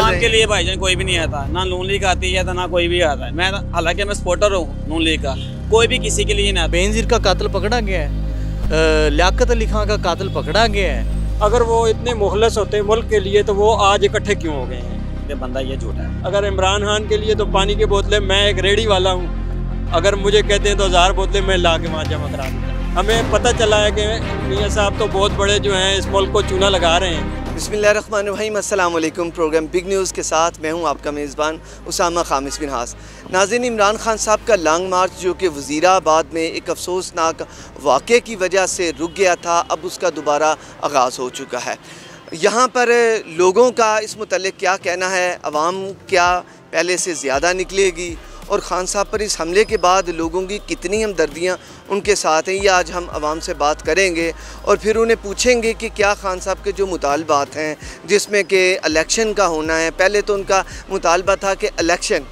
आवाम के लिए भाईजान कोई भी नहीं आता, ना नून लीग आती है तो ना कोई भी आता है। मैं हालांकि मैं सपोर्टर हूँ नून लीग का, कोई भी किसी के लिए नहीं आता। बेनज़ीर का कातिल पकड़ा गया है, लियाकत अली खां का कातिल पकड़ा गया है। अगर वो इतने मुखलस होते मुल्क के लिए तो वो आज इकट्ठे क्यों हो गए हैं? ये बंदा ये झूठा है। अगर इमरान खान के लिए तो पानी की बोतलें, मैं एक रेडी वाला हूँ, अगर मुझे कहते हैं तो 1000 बोतलें मैं ला के वहाँ जमा करा दूँगा। हमें पता चला है कि मियाँ साहब तो बहुत बड़े जो हैं इस मुल्क को चूना लगा रहे हैं। बिस्मिल्लाहिर्रहमानिर्रहीम, अस्सलाम वालेकुम। प्रोग्राम बिग न्यूज़ के साथ मैं हूं आपका मेज़बान उसामा खामिस बिन हास। नाज़रीन, इमरान खान साहब का लॉन्ग मार्च जो कि वज़ीराबाद में एक अफसोसनाक वाक़े की वजह से रुक गया था, अब उसका दोबारा आगाज़ हो चुका है। यहाँ पर लोगों का इस मुतल्लिक़ क्या कहना है, अवाम क्या पहले से ज़्यादा निकलेगी और ख़ान साहब पर इस हमले के बाद लोगों की कितनी हमदर्दियाँ उनके साथ हैं, ये आज हम आवाम से बात करेंगे और फिर उन्हें पूछेंगे कि क्या ख़ान साहब के जो मुतालबात हैं जिसमें कि इलेक्शन का होना है। पहले तो उनका मुतालबा था कि इलेक्शन,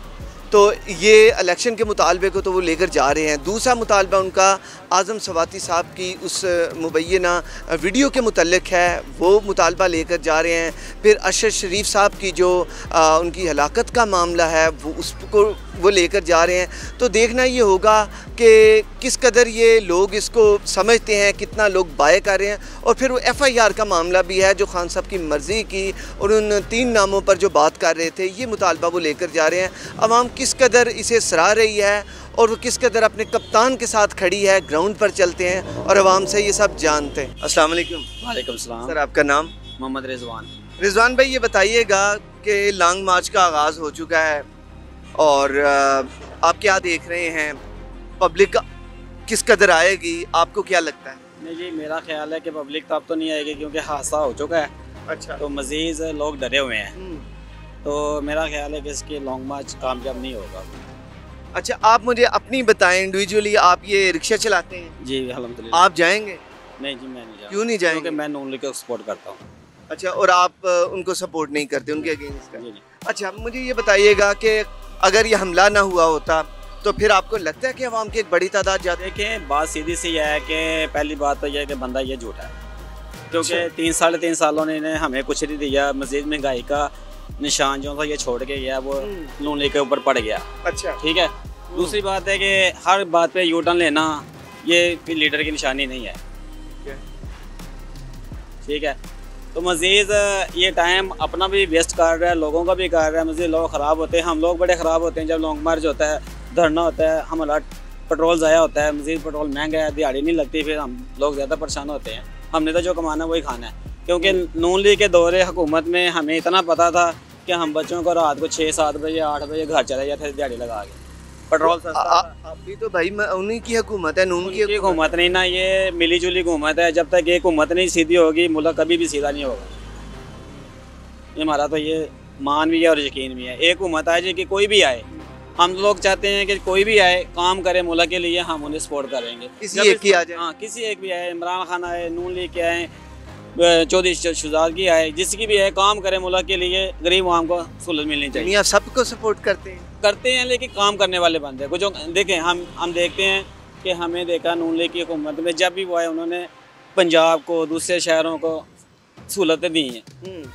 तो ये इलेक्शन के मुतालबे को तो वो लेकर जा रहे हैं। दूसरा मुतालबा उनका आज़म सवाती साहब की उस मुबैना वीडियो के मुतल्लिक़ है, वो मुतालबा लेकर जा रहे हैं। फिर अशर शरीफ साहब की जो उनकी हलाकत का मामला है वो उसको वो लेकर जा रहे हैं। तो देखना ये होगा कि किस कदर ये लोग इसको समझते हैं, कितना लोग बाय कर रहे हैं। और फिर वो FIR का मामला भी है जो ख़ान साहब की मर्ज़ी की और उन 3 नामों पर जो बात कर रहे थे, ये मुतालबा वो लेकर जा रहे हैं। अवाम किस कदर इसे सराह रही है और वो किस कदर अपने कप्तान के साथ खड़ी है। ग्राउंड पर चलते हैं और आवाम से ये सब जानते हैं। अस्सलाम वालेकुम। वालेकुम सलाम। सर, आपका नाम? मोहम्मद रिजवान। रिजवान भाई, ये बताइएगा कि लॉन्ग मार्च का आगाज़ हो चुका है और आप क्या देख रहे हैं, पब्लिक किस कदर आएगी, आपको क्या लगता है? नहीं जी, मेरा ख्याल है कि पब्लिक तो अब तो नहीं आएगी क्योंकि हादसा हो चुका है। अच्छा। तो मज़ीद लोग डरे हुए हैं, तो मेरा ख्याल है कि इसकी लॉन्ग मार्च कामयाब नहीं होगा। अच्छा, आप मुझे अपनी बताएं, इंडिविजुअली आप ये रिक्शा चलाते हैं? जी अल्हम्दुलिल्लाह। आप जाएंगे? नहीं जी, मैं नहीं जाऊँगा। क्यों नहीं जाएंगे? क्योंकि मैं नून लीग को सपोर्ट करता हूँ। अच्छा, और आप उनको सपोर्ट नहीं करते, उनके अगेंस्ट का? जी जी। अच्छा, मुझे ये बताइएगा कि अगर ये हमला ना हुआ होता तो फिर आपको लगता है कि अवाम की एक बड़ी तादाद जाती? देखें, बात सीधी सी है कि पहली बात तो यह है कि बंदा ये झूठा है, क्योंकि 3 साढ़े 3 सालों ने इन्हें हमें कुछ नहीं दिया। मज़ीद महंगाई का निशान जो था ये छोड़ के गया, वो नून लीग के ऊपर पड़ गया। अच्छा, ठीक है। दूसरी बात है कि हर बात पे यू टर्न लेना ये लीडर की निशानी नहीं है। ठीक है। तो मज़ीद ये टाइम अपना भी वेस्ट कर रहा है, लोगों का भी कर रहा है। मज़ीद लोग ख़राब होते हैं, हम लोग बड़े ख़राब होते हैं जब लॉन्ग मार्च होता है, धरना होता है, हमारा पेट्रोल ज़ाया होता है। मज़ीद पेट्रोल महंगा है, दिहाड़ी नहीं लगती, फिर हम लोग ज़्यादा परेशान होते हैं। हमने तो जो कमाना वही खाना है, क्योंकि नून लीग के दौरे हुकूमत में हमें इतना पता था कि हम बच्चों को रात को 6-7 बजे 8 बजे घर चले जाते थे दिहाड़ी लगा के। पेट्रोल अभी तो भाई उन्हीं की हुकूमत है, नून की हुकूमत नहीं ना, ये मिली जुली हुकूमत है। जब तक ये हुकूमत नहीं सीधी होगी, मुल्क कभी भी सीधा नहीं होगा। ये हमारा तो ये मान भी है और यकीन भी है। एक हुकूमत आए जी कि कोई भी आए, हम लोग चाहते हैं कि कोई भी आए काम करे मुल्क के लिए, हम उन्हें सपोर्ट करेंगे। किसी एक की आ जाए। हाँ, किसी एक भी आए, इमरान खान आए, नून लीग के आए, चौधरी शुजात की आए, जिसकी भी है, काम करे मुल्क के लिए, गरीब आवाम को सहूलत मिलनी चाहिए। आप सबको सपोर्ट करते हैं? लेकिन काम करने वाले बंदे को जो देखें, हम देखते हैं कि हमें देखा नून लीग की हुकूमत में जब भी वो आए, उन्होंने पंजाब को, दूसरे शहरों को सहूलतें दी हैं,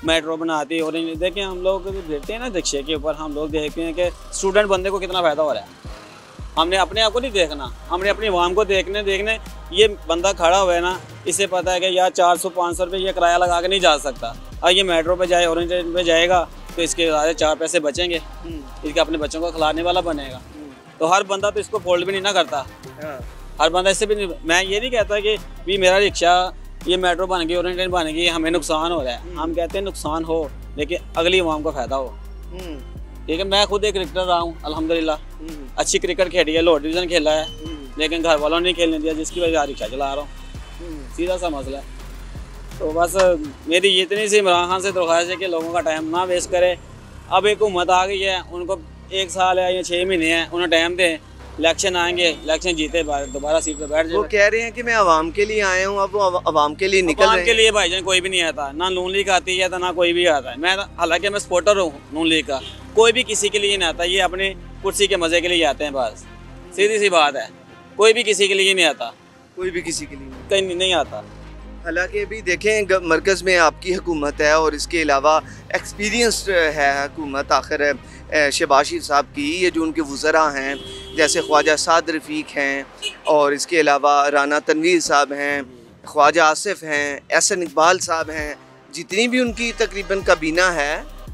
मेट्रो बनाती। और देखें, हम लोग देखते हैं ना रिक्शे के ऊपर, हम लोग देखते हैं कि स्टूडेंट बंदे को कितना फ़ायदा हो रहा है। हमने अपने आप को नहीं देखना, हमने अपनी आवाम को देखने। ये बंदा खड़ा हुआ है ना, इसे पता है कि यार 400-500 रुपये ये किराया लगा के नहीं जा सकता। और ये मेट्रो पे जाए, ऑरेंज लाइन पे जाएगा तो इसके 4 पैसे बचेंगे, इसके अपने बच्चों को खिलाने वाला बनेगा। तो हर बंदा तो इसको फोल्ड भी नहीं ना करता, हर बंदा इससे भी नहीं। मैं ये नहीं कहता कि भी मेरा रिक्शा ये मेट्रो बन गई, ऑरेंज लाइन बन गई, हमें नुकसान हो रहा है। हम कहते हैं नुकसान हो, लेकिन अगली आवाम को फ़ायदा हो। ठीक है। मैं खुद एक क्रिकेटर रहा हूँ अल्हम्दुलिल्लाह, अच्छी क्रिकेट खेली है, लोअर डिवीज़न खेला है, लेकिन घर वालों ने नहीं खेलने दिया, जिसकी वजह से रिक्शा चला रहा हूँ। सीधा सा मसला है। तो बस मेरी इतनी सी इमरान खान से दरख्वास्त है कि लोगों का टाइम ना वेस्ट करे। अब एक हुकूमत आ गई है, उनको 1 साल है या 6 महीने हैं, उन्हें टाइम दें, इलेक्शन आएंगे, इलेक्शन जीते दोबारा सीट पर बैठ जाए। वो कह रहे हैं कि मैं आवाम के लिए आया हूँ, अब वो आवाम के लिए निकल रहे हैं। के लिए भाईजान कोई भी नहीं आता, ना नून लीग आती है तो ना कोई भी आता है। मैं हालांकि मैं सपोर्टर हूँ नून लीग का, कोई भी किसी के लिए नहीं आता, ये अपने कुर्सी के मज़े के लिए आते हैं बस, सीधी सी बात है। कोई भी किसी के लिए नहीं आता, कोई भी किसी के लिए कहीं नहीं आता। हालांकि अभी देखें मरकज़ में आपकी हुकूमत है और इसके अलावा एक्सपीरियंस्ड है हुकूमत आखिर शहबाज शरीफ साहब की। ये जो उनके वज़रा हैं जैसे ख्वाजा साद रफ़ीक हैं और इसके अलावा राना तनवीर साहब हैं, ख्वाजा आसिफ हैं, एहसन इकबाल साहब हैं, जितनी भी उनकी तकरीबन काबीना है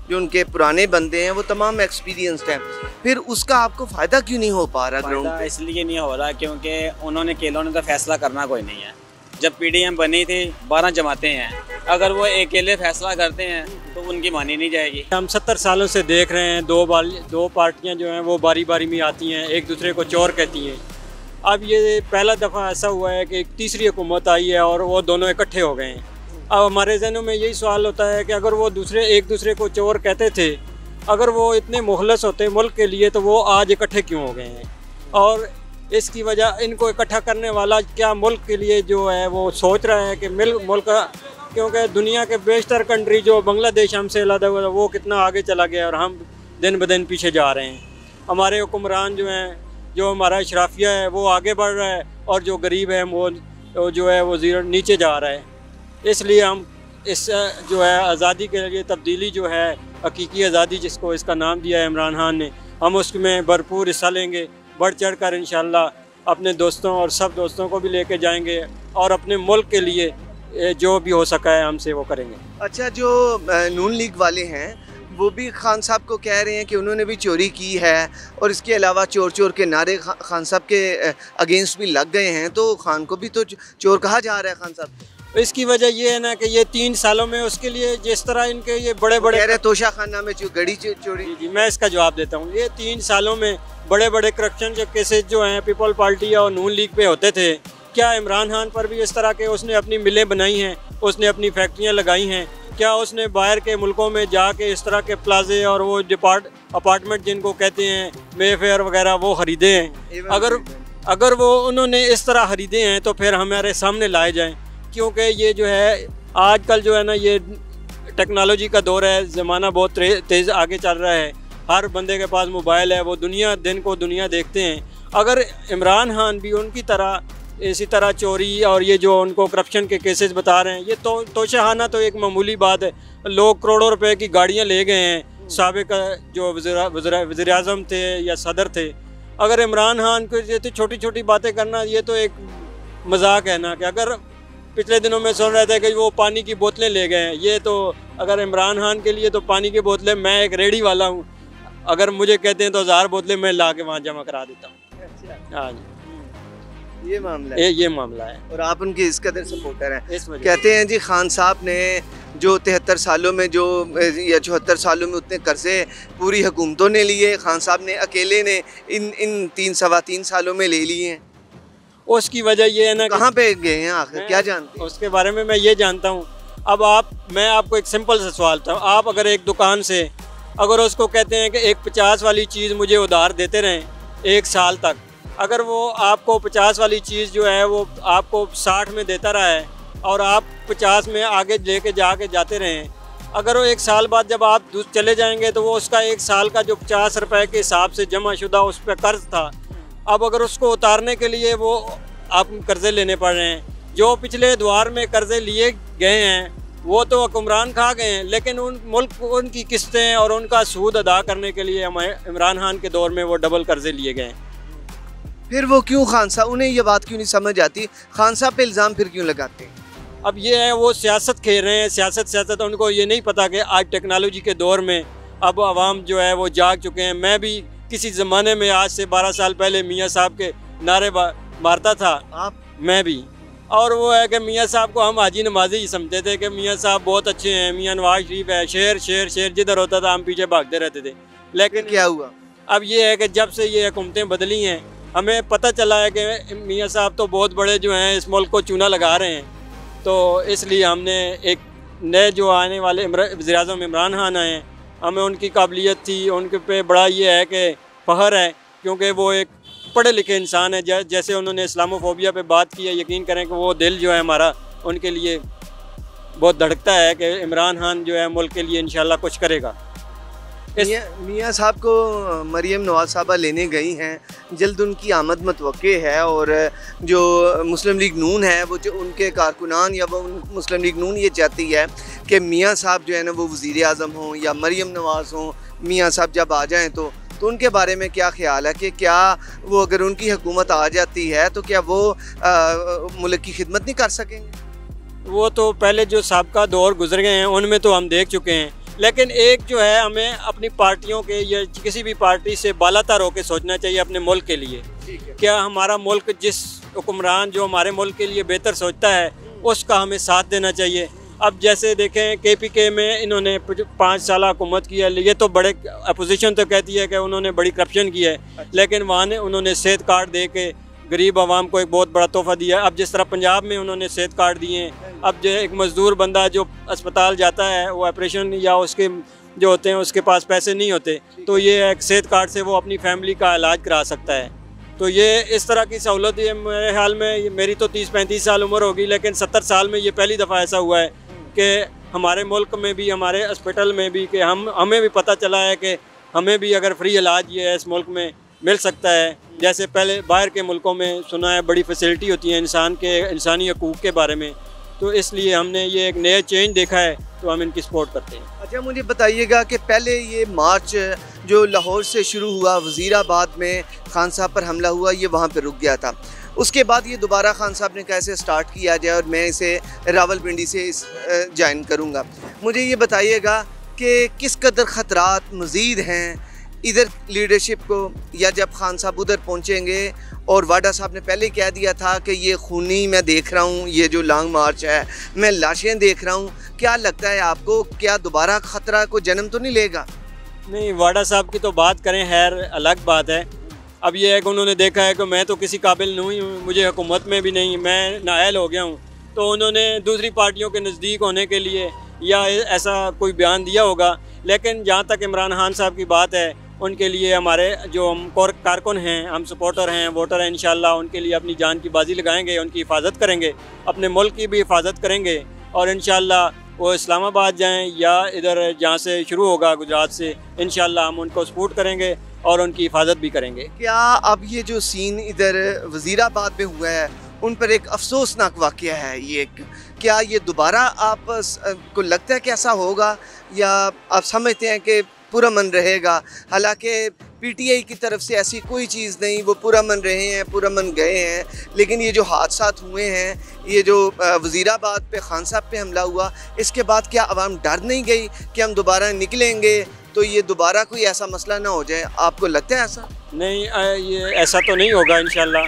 जो उनके पुराने बंदे हैं वो तमाम एक्सपीरियंस्ड हैं। फिर उसका आपको फ़ायदा क्यों नहीं हो पा रहा ग्राउंड फ़ायदा इसलिए नहीं हो रहा क्योंकि उन्होंने अकेलों ने तो फैसला करना कोई नहीं है। जब PDM बनी थी 12 जमातें हैं, अगर वो अकेले फैसला करते हैं तो उनकी मानी नहीं जाएगी। हम 70 सालों से देख रहे हैं दो पार्टियां जो हैं वो बारी बारी में आती हैं, एक दूसरे को चोर कहती हैं। अब ये पहला दफ़ा ऐसा हुआ है कि एक तीसरी हुकूमत आई है और वो दोनों इकट्ठे हो गए हैं। अब हमारे जहनों में यही सवाल होता है कि अगर वो एक दूसरे को चोर कहते थे, अगर वो इतने मुखलस होते मुल्क के लिए तो वो आज इकट्ठे क्यों हो गए हैं? और इसकी वजह इनको इकट्ठा करने वाला क्या मुल्क के लिए जो है वो सोच रहा है कि मुल्क, क्योंकि दुनिया के बेशतर कंट्री जो बांग्लादेश हमसे अलग हुआ वो कितना आगे चला गया और हम दिन ब दिन पीछे जा रहे हैं। हमारे हुक्मरान जो हैं, जो हमारा अशराफिया है वो आगे बढ़ रहा है और जो गरीब है वो जो है वो ज़ीरो नीचे जा रहा है। इसलिए हम इस जो है आज़ादी के लिए तब्दीली जो है हकीकी आज़ादी जिसको इसका नाम दिया है इमरान खान ने, हम उसमें भरपूर हिस्सा लेंगे, बढ़ चढ़ कर इंशाल्लाह अपने दोस्तों और सब दोस्तों को भी लेके जाएंगे और अपने मुल्क के लिए जो भी हो सका है हमसे वो करेंगे। अच्छा, जो नून लीग वाले हैं वो भी खान साहब को कह रहे हैं कि उन्होंने भी चोरी की है और इसके अलावा चोर चोर के नारे खान साहब के अगेंस्ट भी लग गए हैं, तो खान को भी तो चोर कहा जा रहा है खान साहब। इसकी वजह ये है ना कि ये 3 सालों में उसके लिए जिस तरह इनके ये बड़े बड़े तोशा खाना में गड़ी चोरी। जी मैं इसका जवाब देता हूँ। ये 3 सालों में बड़े बड़े करप्शन के केसेस जो हैं पीपल पार्टी और नून लीग पे होते थे, क्या इमरान खान पर भी इस तरह के उसने अपनी मिलें बनाई हैं, उसने अपनी फैक्ट्रियाँ लगाई हैं? क्या उसने बाहर के मुल्कों में जाके इस तरह के प्लाजे और वो अपार्टमेंट जिनको कहते हैं मेफेयर वगैरह वो ख़रीदे हैं? अगर वो उन्होंने इस तरह ख़रीदे हैं तो फिर हमारे सामने लाए जाएँ, क्योंकि ये जो है आजकल जो है ना ये टेक्नोलॉजी का दौर है, ज़माना बहुत तेज़ आगे चल रहा है, हर बंदे के पास मोबाइल है, वो दिन को दुनिया देखते हैं। अगर इमरान खान भी उनकी तरह इसी तरह चोरी और ये जो उनको करप्शन के केसेस बता रहे हैं, ये तो तोशाहाना तो एक मामूली बात है। लोग करोड़ों रुपए की गाड़ियाँ ले गए हैं, साबिक जो वज़ीर आज़म थे या सदर थे। अगर इमरान खान को ये तो छोटी छोटी बातें करना ये तो एक मजाक है ना, कि अगर पिछले दिनों में सुन रहे थे कि वो पानी की बोतलें ले गए हैं, ये तो अगर इमरान खान के लिए तो पानी की बोतलें, मैं एक रेडी वाला हूँ, अगर मुझे कहते हैं तो 1000 बोतलें मैं ला के वहाँ जमा करा देता हूँ। हाँ जी, ये मामला है। ये मामला है और आप उनके इस कदर सपोर्टर हैं। कहते हैं जी खान साहब ने जो 73 सालों में जो या 74 सालों में उतने कर्जे पूरी हुकूमतों ने लिए, खान साहब ने अकेले ने इन सवा 3 सालों में ले लिए हैं। उसकी वजह ये है ना, कहाँ पे गए हैं आखिर, क्या जानते हैं उसके बारे में? मैं ये जानता हूँ। अब मैं आपको एक सिंपल सा सवाल था, आप अगर एक दुकान से अगर उसको कहते हैं कि एक 50 वाली चीज़ मुझे उधार देते रहें 1 साल तक, अगर वो आपको 50 वाली चीज़ जो है वो आपको 60 में देता रहा है और आप 50 में आगे लेके जाते रहें, अगर वो 1 साल बाद जब आप चले जाएंगे तो वो उसका 1 साल का जो 50 रुपए के हिसाब से जमा शुदा उस पर कर्ज था, अब अगर उसको उतारने के लिए वो आप कर्ज़े लेने पड़ रहे हैं। जो पिछले द्वार में कर्ज़े लिए गए हैं वो तो हुक्मरान खा गए हैं, लेकिन उनकी किस्तें और उनका सूद अदा करने के लिए इमरान खान के दौर में वो डबल कर्ज़े लिए गए हैं। फिर वो क्यों खान साहब, उन्हें ये बात क्यों नहीं समझ आती, खान साहब पे इल्ज़ाम फिर क्यों लगाते हैं? अब ये है वो सियासत खेल रहे हैं, सियासत उनको ये नहीं पता कि आज टेक्नोलॉजी के दौर में अब आवाम जो है वो जाग चुके हैं। मैं भी किसी ज़माने में आज से 12 साल पहले मियाँ साहब के नारे मारता था, मैं भी, और वो है कि मियाँ साहब को हम हाजी नमाजी ही समझते थे कि मियाँ साहब बहुत अच्छे हैं, मियाँ नवाज शरीफ है, शेर जिधर होता था हम पीछे भागते रहते थे। लेकिन क्या हुआ? अब ये है कि जब से ये हुकूमतें बदली हैं हमें पता चला है कि मियाँ साहब तो बहुत बड़े जो हैं इस मुल्क को चूना लगा रहे हैं, तो इसलिए हमने एक नए जो आने वाले वज़ीर आज़म इमरान खान आए हैं, हमें उनकी काबिलियत थी, उनके पे बड़ा ये है कि फ़ख्र है, क्योंकि वो एक पढ़े लिखे इंसान है। जैसे उन्होंने इस्लामोफोबिया पे बात की है, यकीन करें कि वो दिल जो है हमारा उनके लिए बहुत धड़कता है कि इमरान खान जो है मुल्क के लिए इंशाल्लाह कुछ करेगा। मियाँ साहब को मरियम नवाज साहबा लेने गई हैं, जल्द उनकी आमद मतवक्के है और जो मुस्लिम लीग नून है वो जो उनके कारकुनान या वो मुस्लिम लीग नून ये चाहती है कि मियाँ साहब जो है ना वो वज़ीर आज़म हों या मरियम नवाज़ हों, मियाँ साहब जब आ जाएँ तो उनके बारे में क्या ख्याल है कि क्या वो अगर उनकी हुकूमत आ जाती है तो क्या वो मुल्क की खिदमत नहीं कर सकेंगे? वो तो पहले जो साबका दौर गुजर गए हैं उनमें तो हम देख चुके हैं, लेकिन एक जो है हमें अपनी पार्टियों के या किसी भी पार्टी से बालातर होकर सोचना चाहिए अपने मुल्क के लिए। क्या हमारा मुल्क जिस हुक्मरान जो हमारे मुल्क के लिए बेहतर सोचता है उसका हमें साथ देना चाहिए। अब जैसे देखें KPK में इन्होंने 5 साल हुकूमत की है, ये तो बड़े अपोजिशन तो कहती है कि उन्होंने बड़ी करप्शन की है, लेकिन वहाँ ने उन्होंने सेहत कार्ड दे के गरीब आवाम को एक बहुत बड़ा तोहफा दिया। अब जिस तरह पंजाब में उन्होंने सेहत कार्ड दिए हैं, अब जो एक मज़दूर बंदा जो अस्पताल जाता है वो ऑपरेशन या उसके जो होते हैं उसके पास पैसे नहीं होते, तो ये एक सेहत कार्ड से वो अपनी फैमिली का इलाज करा सकता है। तो ये इस तरह की सहूलत है। मेरे ख्याल में मेरी तो 30-35 साल उम्र होगी, लेकिन 70 साल में ये पहली दफ़ा ऐसा हुआ है कि हमारे मुल्क में भी हमारे हॉस्पिटल में भी कि हमें भी पता चला है कि हमें भी अगर फ्री इलाज ये है इस मुल्क में मिल सकता है। जैसे पहले बाहर के मुल्कों में सुना है बड़ी फैसिलिटी होती है इंसानी हकूक़ के बारे में, तो इसलिए हमने ये एक नया चेंज देखा है तो हम इनकी सपोर्ट करते हैं। अच्छा, मुझे बताइएगा कि पहले ये मार्च जो लाहौर से शुरू हुआ, वज़ीराबाद में खान साहब पर हमला हुआ, ये वहाँ पर रुक गया था। उसके बाद ये दोबारा खान साहब ने कैसे स्टार्ट किया जाए और मैं इसे रावलपिंडी से ज्वाइन करूँगा। मुझे ये बताइएगा कि किस कदर ख़तरात मज़ीद हैं इधर लीडरशिप को, या जब खान साहब उधर पहुँचेंगे और वाडा साहब ने पहले कह दिया था कि ये खूनी मैं देख रहा हूँ, ये जो लॉन्ग मार्च है मैं लाशें देख रहा हूँ, क्या लगता है आपको, क्या दोबारा ख़तरा को जन्म तो नहीं लेगा? नहीं, वाडा साहब की तो बात करें खैर अलग बात है। अब ये है कि उन्होंने देखा है कि मैं तो किसी काबिल नहीं हूँ, मुझे हुकूमत में भी नहीं, मैं नाअहल हो गया हूँ, तो उन्होंने दूसरी पार्टियों के नज़दीक होने के लिए या ऐसा कोई बयान दिया होगा। लेकिन जहाँ तक इमरान खान साहब की बात है, उनके लिए हमारे जो हम कारकुन हैं, हम सपोर्टर हैं, वोटर हैं, इंशाल्लाह उनके लिए अपनी जान की बाजी लगाएंगे, उनकी हिफाजत करेंगे, अपने मुल्क की भी हिफाजत करेंगे और इंशाल्लाह वो इस्लामाबाद जाएं या इधर जहाँ से शुरू होगा गुजरात से, इंशाल्लाह हम उनको सपोर्ट करेंगे और उनकी हिफाजत भी करेंगे। क्या अब ये जो सीन इधर वज़ीराबाद में हुआ है उन पर एक अफसोसनाक वाक़या है ये, क्या ये दोबारा आप को लगता है कि ऐसा होगा या आप समझते हैं कि पूरा मन रहेगा? हालांकि PTI की तरफ से ऐसी कोई चीज़ नहीं, वो पूरा मन रहे हैं, पूरा मन गए हैं, लेकिन ये जो हादसात हुए हैं, ये जो वज़ीराबाद पे खान साहब पे हमला हुआ, इसके बाद क्या आवाम डर नहीं गई कि हम दोबारा निकलेंगे तो ये दोबारा कोई ऐसा मसला ना हो जाए? आपको लगता है ऐसा? नहीं, ये ऐसा तो नहीं होगा इंशाल्लाह।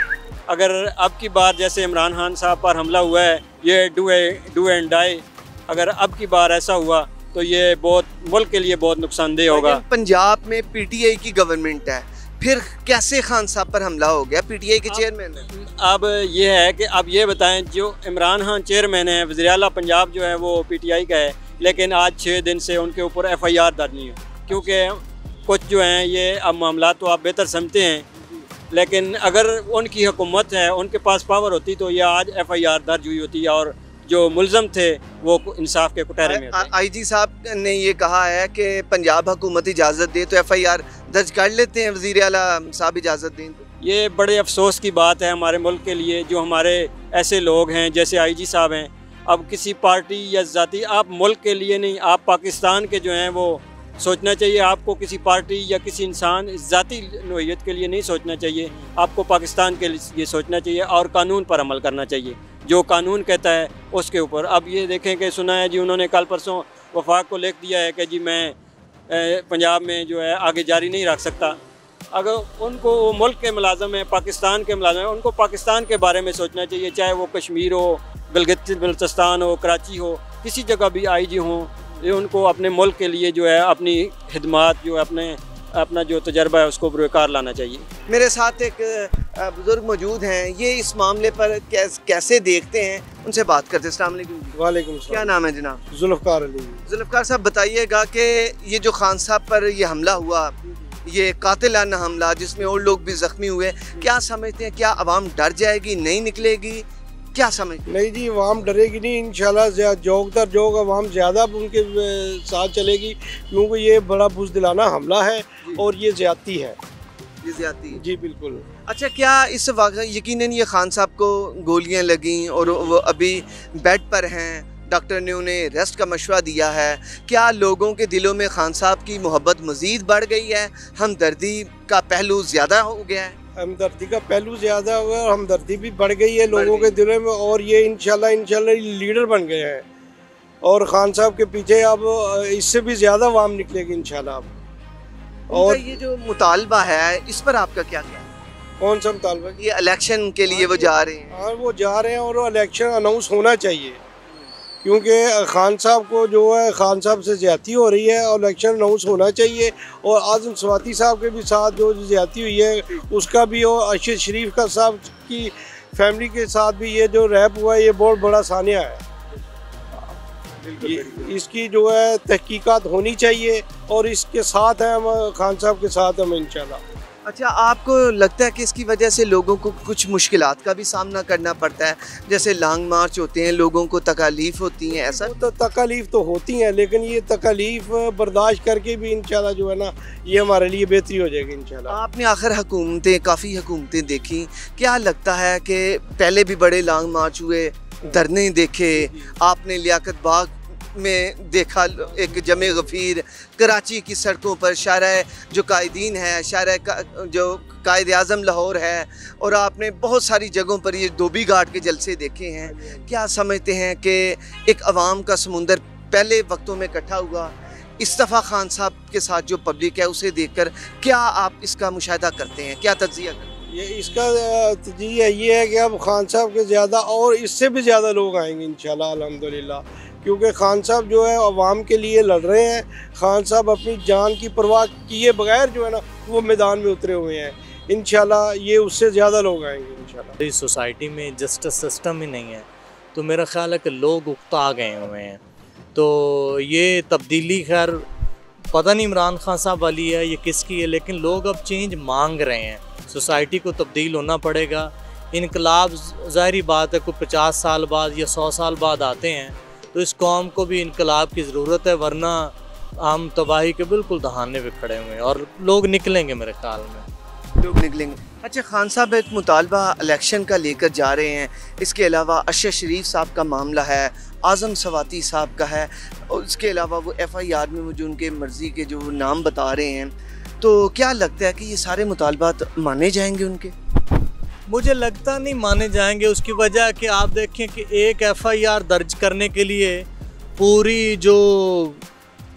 अगर अब की बार जैसे इमरान खान साहब पर हमला हुआ है, ये डू एंड डाई, अगर अब की बार ऐसा हुआ तो ये बहुत मुल्क के लिए बहुत नुकसानदेह होगा। पंजाब में PTI की गवर्नमेंट है, फिर कैसे खान साहब पर हमला हो गया? PTI के चेयरमैन है। अब ये है कि अब ये बताएं, जो इमरान खान चेयरमैन है, वज़ीर आला पंजाब जो है वो PTI का है, लेकिन आज 6 दिन से उनके ऊपर FIR दर्ज नहीं है, क्योंकि कुछ जो हैं ये अब मामला तो आप बेहतर समझते हैं, लेकिन अगर उनकी हुकूमत है, उनके पास पावर होती तो ये आज FIR दर्ज हुई होती और जो मुलज़म थे वो इंसाफ के कुटहरे में होते। IG साहब ने ये कहा है कि पंजाब हुकूमत इजाज़त दे तो FIR दर्ज कर लेते हैं, वज़ीर आला साहब इजाज़त दें तो। ये बड़े अफसोस की बात है हमारे मुल्क के लिए, जो हमारे ऐसे लोग हैं जैसे IG साहब हैं। अब किसी पार्टी या ज़ाती, आप मुल्क के लिए नहीं, आप पाकिस्तान के जो हैं वो सोचना चाहिए। आपको किसी पार्टी या किसी इंसान ज़ाती नोयत के लिए नहीं सोचना चाहिए, आपको पाकिस्तान के लिए सोचना चाहिए और कानून पर अमल करना चाहिए, जो कानून कहता है उसके ऊपर। अब ये देखें कि सुना है जी उन्होंने कल परसों वफाक को लिख दिया है कि जी मैं पंजाब में जो है आगे जारी नहीं रख सकता। अगर उनको वो मुल्क के मुलाज़म हैं, पाकिस्तान के मुलाज़म हैं, उनको पाकिस्तान के बारे में सोचना चाहिए, चाहे वो कश्मीर हो, बल्तिस्तान हो, कराची हो, किसी जगह भी IG हों, ये उनको अपने मुल्क के लिए जो है अपनी खिदमात जो है अपना जो तजर्बा है उसको बरकरार लाना चाहिए। मेरे साथ एक बुज़ुर्ग मौजूद हैं, ये इस मामले पर कैसे देखते हैं, उनसे बात करते हैं। अस्सलाम वालेकुम। वालेकुम सलाम। क्या नाम है जनाब? जुल्फ़कार अली। जुल्फ़कार साहब, बताइएगा कि ये जो खान साहब पर ये हमला हुआ, ये कातिलाना हमला जिसमें और लोग भी ज़ख्मी हुए, क्या समझते हैं, क्या आवाम डर जाएगी, नहीं निकलेगी? क्या समझ? नहीं जी, अवाम डरेगी नहीं इंशाल्लाह। जोग दर जोग अवाम ज़्यादा उनके साथ चलेगी, क्योंकि ये बड़ा बुज़दिलाना हमला है और ये ज़्यादती है। ये ज़्यादती है जी बिल्कुल। अच्छा, क्या इस वक्त यकीनन ये खान साहब को गोलियां लगीं और वो अभी बेड पर हैं, डॉक्टर ने उन्हें रेस्ट का मशवरा दिया है, क्या लोगों के दिलों में खान साहब की मोहब्बत मज़ीद बढ़ गई है? हमदर्दी का पहलू ज़्यादा हो गया है? हमदर्दी का पहलू ज़्यादा हुआ और हमदर्दी भी बढ़ गई है लोगों के दिलों में, और ये इंशाल्लाह लीडर बन गए हैं। और खान साहब के पीछे अब इससे भी ज़्यादा अवाम निकलेगी इंशाल्लाह। और ये जो मुतालबा है इस पर आपका क्या कहना है? कौन सा मुतालबा? ये इलेक्शन के लिए वो जा रहे हैं। हाँ, वो जा रहे हैं और इलेक्शन अनाउंस होना चाहिए, क्योंकि खान साहब को जो है खान साहब से ज़्यादती हो रही है और इलेक्शन अनाउंस होना चाहिए। और आज़म स्वाति साहब के भी साथ जो ज़्यादती हुई है उसका भी, और अरशद शरीफ का साहब की फैमिली के साथ भी ये जो रैप हुआ है ये बहुत बड़ा सानिया है। इसकी जो है तहकीकात होनी चाहिए और इसके साथ हैं हम, खान साहब के साथ हम इंशाल्लाह। अच्छा, आपको लगता है कि इसकी वजह से लोगों को कुछ मुश्किलात का भी सामना करना पड़ता है? जैसे लॉन्ग मार्च होते हैं, लोगों को तकालीफ होती हैं, ऐसा? तो तकालीफ तो होती हैं, लेकिन ये तकालीफ बर्दाश्त करके भी इंशाल्लाह जो है ना ये हमारे लिए बेहतरी हो जाएगी इंशाल्लाह। आपने आखिर हुकूमतें, काफ़ी हुकूमतें देखी, क्या लगता है कि पहले भी बड़े लॉन्ग मार्च हुए, धरने देखे, आपने लियाकत बाग में देखा एक जमे गफ़ीर, कराची की सड़कों पर शारा जो कायदीन है, शारा जो कायद आज़म लाहौर है, और आपने बहुत सारी जगहों पर ये धोबी घाट के जलसे देखे हैं। क्या समझते हैं कि एक अवाम का समुंदर पहले वक्तों में इकट्ठा हुआ, इस दफ़ा खान साहब के साथ जो पब्लिक है उसे देखकर क्या आप इसका मुशाहिदा करते हैं, क्या तज्जिया करते हैं? ये इसका तज्जिया ये है कि अब खान साहब के ज़्यादा और इससे भी ज़्यादा लोग आएंगे इंशाल्लाह अल्हम्दुलिल्लाह, क्योंकि खान साहब जो है अवाम के लिए लड़ रहे हैं। खान साहब अपनी जान की परवाह किए बगैर जो है ना वो मैदान में उतरे हुए हैं। इंशाल्लाह ये उससे ज़्यादा लोग आएंगे इंशाल्लाह। इस सोसाइटी में जस्टिस सिस्टम ही नहीं है, तो मेरा ख्याल है कि लोग उकता गए हुए हैं। तो ये तब्दीली खैर पता नहीं इमरान खान साहब वाली है ये किसकी है, लेकिन लोग अब चेंज मांग रहे हैं। सोसाइटी को तब्दील होना पड़ेगा। इनकलाब ज़ाहिरी बात है कोई 50 साल बाद या 100 साल बाद आते हैं, तो इस कौम को भी इनकलाब की ज़रूरत है, वरना हम तबाही के बिल्कुल दहाने पे खड़े हुए हैं और लोग निकलेंगे मेरे ख्याल में। लोग निकलेंगे। अच्छा, खान साहब एक मुतालबा इलेक्शन का लेकर जा रहे हैं, इसके अलावा अरशद शरीफ साहब का मामला है, आज़म स्वाति साहब का है, और इसके अलावा वो FIR में जो उनके मर्ज़ी के जो नाम बता रहे हैं, तो क्या लगता है कि ये सारे मुतालबात माने जाएंगे उनके? मुझे लगता नहीं माने जाएंगे। उसकी वजह कि आप देखें कि एक FIR दर्ज करने के लिए पूरी जो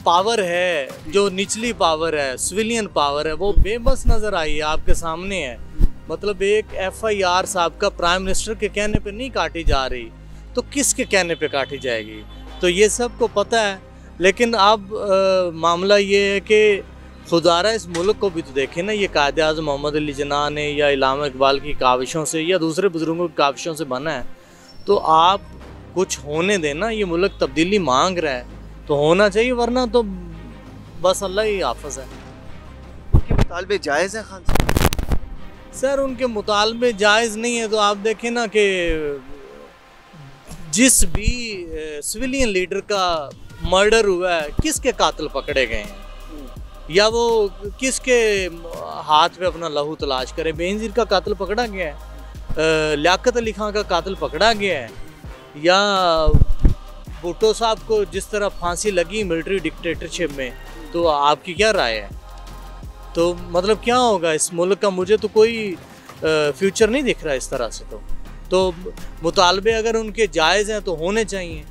पावर है, जो निचली पावर है, सिविलियन पावर है, वो बेबस नज़र आई है, आपके सामने है। मतलब एक FIR साहब का प्राइम मिनिस्टर के कहने पे नहीं काटी जा रही, तो किसके कहने पे काटी जाएगी? तो ये सबको पता है। लेकिन अब मामला ये है कि खुदारा इस मुल्क को भी तो देखें ना, ये कायद आज़म मोहम्मद अली जिन्ना ने या इलामा इकबाल की काविशों से या दूसरे बुज़ुर्गों की काविशों से बना है, तो आप कुछ होने देना। ये मुल्क तब्दीली मांग रहा है तो होना चाहिए, वरना तो बस अल्लाह ही हाफ़िज़ है। उनके मुतालबे जायज़ हैं खान साहब? सर, उनके मुतालबे जायज़ नहीं है तो आप देखें ना कि जिस भी सिविलियन लीडर का मर्डर हुआ है, किसके कातिल पकड़े गए हैं, या वो किसके हाथ पे अपना लहू तलाश करे? बेनज़ीर का कातिल पकड़ा गया है, लियाकत अली खां का कातिल पकड़ा गया है, या भुट्टो साहब को जिस तरह फांसी लगी मिलिट्री डिक्टेटरशिप में, तो आपकी क्या राय है? तो मतलब क्या होगा इस मुल्क का? मुझे तो कोई फ्यूचर नहीं दिख रहा इस तरह से। तो मुतालबे अगर उनके जायज़ हैं तो होने चाहिए।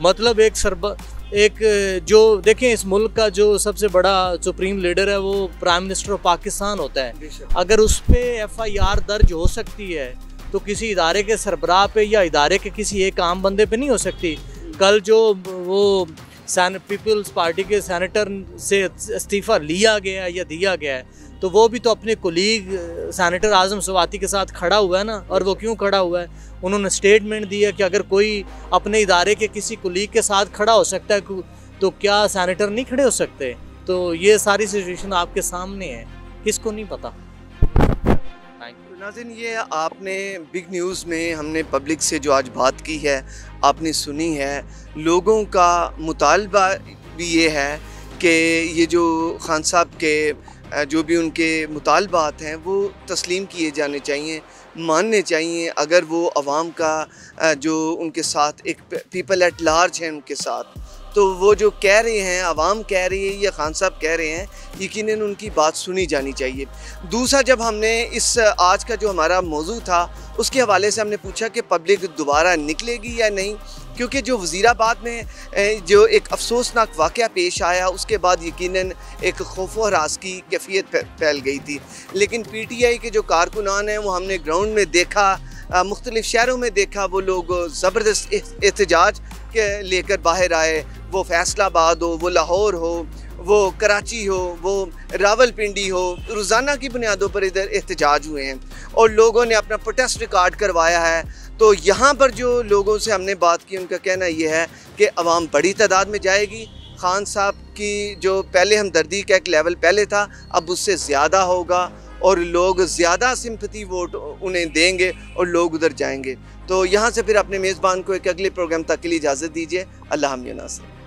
मतलब एक जो देखें, इस मुल्क का जो सबसे बड़ा सुप्रीम लीडर है वो प्राइम मिनिस्टर ऑफ पाकिस्तान होता है। अगर उस पर FIR दर्ज हो सकती है तो किसी इदारे के सरबराह पे या इदारे के किसी एक आम बंदे पे नहीं हो सकती। कल जो वो पीपल्स पार्टी के सेनेटर से इस्तीफ़ा लिया गया या दिया गया है, तो वो भी तो अपने कोलीग सेनेटर आज़म स्वाति के साथ खड़ा हुआ है ना। और वो क्यों खड़ा हुआ है? उन्होंने स्टेटमेंट दिया कि अगर कोई अपने इदारे के किसी कोलीग के साथ खड़ा हो सकता है तो क्या सेनेटर नहीं खड़े हो सकते? तो ये सारी सिचुएशन आपके सामने है, किसको नहीं पता। Thank you. तो नाज़रीन, ये आपने बिग न्यूज़ में हमने पब्लिक से जो आज बात की है आपने सुनी है। लोगों का मुतालबा भी ये है कि ये जो खान साहब के जो भी उनके मुतालबात हैं वो तस्लीम किए जाने चाहिए, मानने चाहिए। अगर वो आवाम का जो उनके साथ एक पीपल एट लार्ज हैं उनके साथ, तो वो जो कह रहे हैं, आवाम कह रही है या खान साहब कह रहे हैं, यकीनन उनकी बात सुनी जानी चाहिए। दूसरा, जब हमने इस आज का जो हमारा मौजू था उसके हवाले से हमने पूछा कि पब्लिक दोबारा निकलेगी या नहीं, क्योंकि जो वज़ीराबाद में जो एक अफसोसनाक वाक़या पेश आया उसके बाद यकीनन एक खौफ व हरास की कैफियत फैल गई थी। लेकिन PTI के जो कारकुनान हैं वो हमने ग्राउंड में देखा, मुख्तलिफ़ शहरों में देखा, वो लोग ज़बरदस्त एहतजाज के लेकर बाहर आए। वो फैसलाबाद हो, वो लाहौर हो, वो कराची हो, वो रावलपिंडी हो, रोज़ाना की बुनियादों पर इधर एहतजाज हुए हैं और लोगों ने अपना प्रोटेस्ट रिकॉर्ड करवाया है। तो यहाँ पर जो लोगों से हमने बात की उनका कहना ये है कि अवाम बड़ी तादाद में जाएगी। खान साहब की जो पहले हमदर्दी का एक लेवल पहले था, अब उससे ज़्यादा होगा और लोग ज़्यादा सिंपैथी वोट उन्हें देंगे और लोग उधर जाएंगे। तो यहाँ से फिर अपने मेज़बान को एक अगले प्रोग्राम तक के लिए इजाज़त दीजिए। अल्लाह हामिद नासिर।